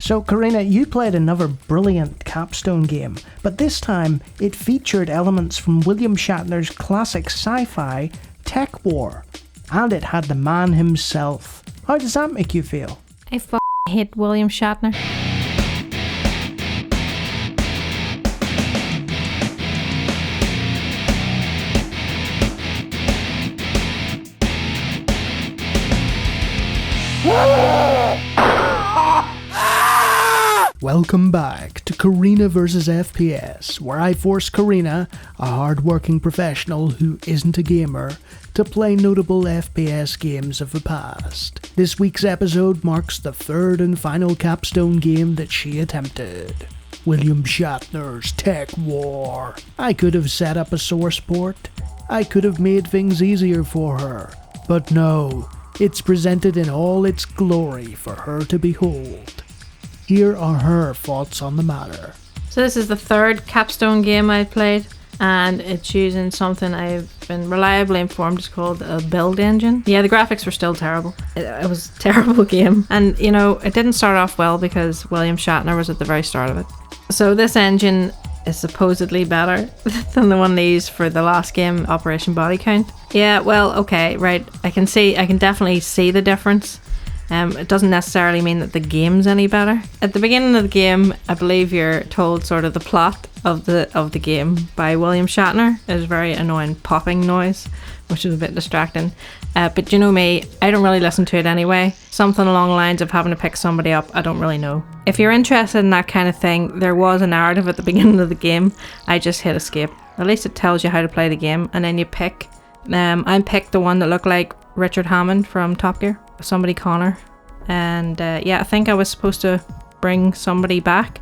So Croina, you played another brilliant Capstone game, but this time it featured elements from William Shatner's classic sci-fi Tekwar, and it had the man himself. How does that make you feel? I hate William Shatner. Welcome back to Croina vs FPS, where I force Croina, a hard-working professional who isn't a gamer, to play notable FPS games of the past. This week's episode marks the third and final Capstone game that she attempted. William Shatner's Tekwar. I could have set up a source port. I could have made things easier for her. But no, it's presented in all its glory for her to behold. Here are her thoughts on the matter. So this is the third Capstone game I've played, and it's using something I've been reliably informed is called a build engine. Yeah, the graphics were still terrible. It was a terrible game. And, you know, it didn't start off well because William Shatner was at the very start of it. So this engine is supposedly better than the one they used for the last game, Operation Body Count. Yeah, well, okay, right. I can definitely see the difference. It doesn't necessarily mean that the game's any better. At the beginning of the game, I believe you're told sort of the plot of the game by William Shatner. There's a very annoying popping noise, which is a bit distracting. But you know me, I don't really listen to it anyway. Something along the lines of having to pick somebody up, I don't really know. If you're interested in that kind of thing, there was a narrative at the beginning of the game. I just hit escape. At least it tells you how to play the game, and then you pick. I picked the one that looked like Richard Hammond from Top Gear. Somebody Connor, and yeah, I think I was supposed to bring somebody back.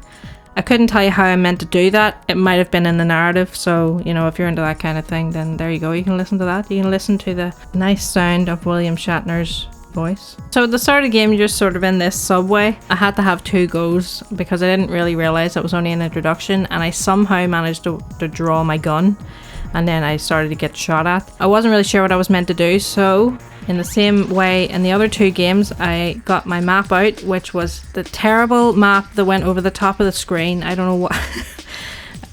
I couldn't tell you how I meant to do that. It might have been in the narrative, so you know, if you're into that kind of thing, then there you go, you can listen to that. You can listen to the nice sound of William Shatner's voice. So at the start of the game, you're just sort of in this subway. I had to have 2 goes because I didn't really realize it was only an introduction, and I somehow managed to draw my gun, and then I started to get shot at. I wasn't really sure what I was meant to do, so in the same way in the other 2 games, I got my map out, which was the terrible map that went over the top of the screen. I don't know what.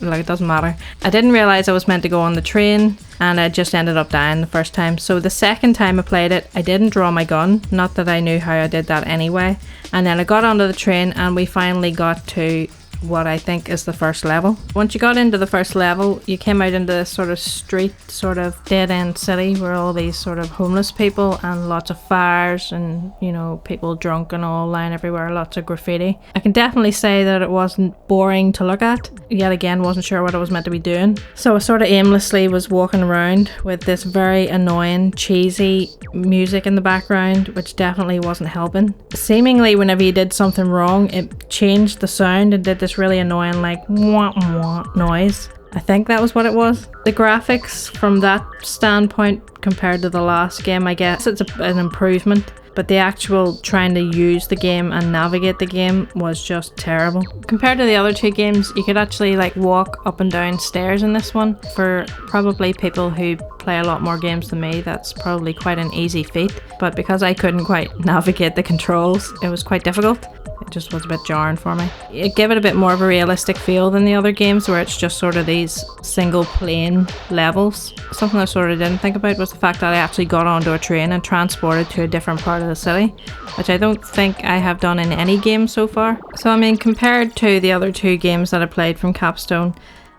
Like, it doesn't matter. I didn't realize I was meant to go on the train, and I just ended up dying the first time. So the second time I played it, I didn't draw my gun. Not that I knew how I did that anyway. And then I got onto the train, and we finally got to what I think is the first level. Once you got into the first level, you came out into this sort of street, sort of dead-end city where all these sort of homeless people and lots of fires and, you know, people drunk and all lying everywhere, lots of graffiti. I can definitely say that it wasn't boring to look at. Yet again, wasn't sure what I was meant to be doing. So I sort of aimlessly was walking around with this very annoying, cheesy music in the background, which definitely wasn't helping. Seemingly, whenever you did something wrong, it changed the sound and did this really annoying like wah wah noise. I think that was what it was. The graphics from that standpoint compared to the last game, I guess it's an improvement, but the actual trying to use the game and navigate the game was just terrible. Compared to the other 2 games, you could actually like walk up and down stairs in this one. For probably people who play a lot more games than me, that's probably quite an easy feat, but because I couldn't quite navigate the controls, it was quite difficult. It just was a bit jarring for me. It gave it a bit more of a realistic feel than the other games where it's just sort of these single plane levels. Something I sort of didn't think about was the fact that I actually got onto a train and transported to a different part of the city, which I don't think I have done in any game so far. So I mean, compared to the other 2 games that I played from Capstone,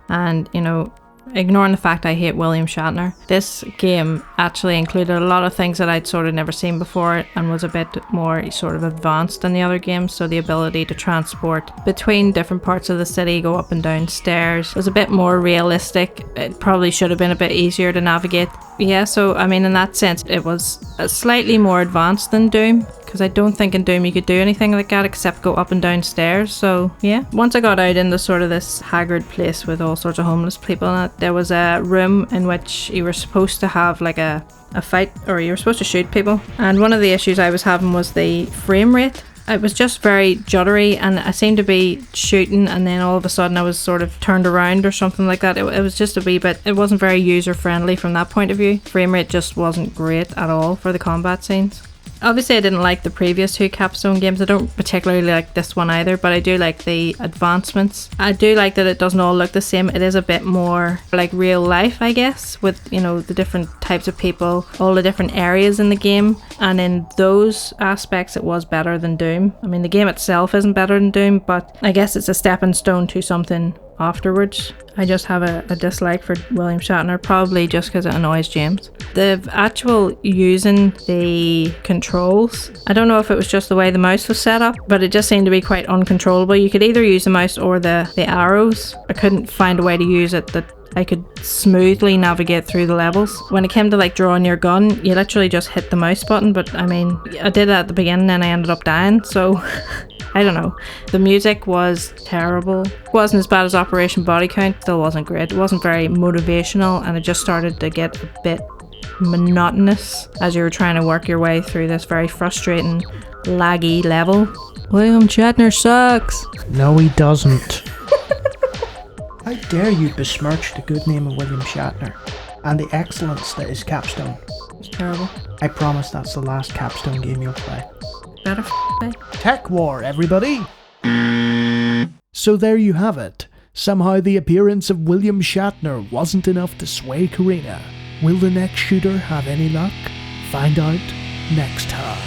and you know, ignoring the fact I hate William Shatner, this game actually included a lot of things that I'd sort of never seen before and was a bit more sort of advanced than the other games. So the ability to transport between different parts of the city, go up and down stairs, was a bit more realistic. It probably should have been a bit easier to navigate. Yeah, so I mean, in that sense, it was slightly more advanced than Doom, because I don't think in Doom you could do anything like that except go up and down stairs. So yeah, once I got out into sort of this haggard place with all sorts of homeless people in it, there was a room in which you were supposed to have like a fight, or you were supposed to shoot people, and one of the issues I was having was the frame rate. It was just very juddery, and I seemed to be shooting and then all of a sudden I was sort of turned around or something like that. It was just a wee bit, it wasn't very user friendly from that point of view. Frame rate just wasn't great at all for the combat scenes. Obviously, I didn't like the previous 2 Capstone games. I don't particularly like this one either, but I do like the advancements. I do like that it doesn't all look the same. It is a bit more like real life, I guess, with, the different types of people, all the different areas in the game. And in those aspects, it was better than Doom. I mean, the game itself isn't better than Doom, but I guess it's a stepping stone to something afterwards. I just have a dislike for William Shatner, probably just because it annoys James. The actual using the controls, I don't know if it was just the way the mouse was set up, but it just seemed to be quite uncontrollable. You could either use the mouse or the arrows. I couldn't find a way to use it that I could smoothly navigate through the levels. When it came to like drawing your gun, you literally just hit the mouse button, but I mean, I did that at the beginning and I ended up dying, so I don't know. The music was terrible. It wasn't as bad as Operation Body Count, still wasn't great. It wasn't very motivational, and it just started to get a bit monotonous as you were trying to work your way through this very frustrating, laggy level. William Shatner sucks. No, he doesn't. How dare you besmirch the good name of William Shatner and the excellence that is Capstone. It's terrible. I promise that's the last Capstone game you'll play. Better play. Tekwar, everybody! So there you have it. Somehow the appearance of William Shatner wasn't enough to sway Croina. Will the next shooter have any luck? Find out next time.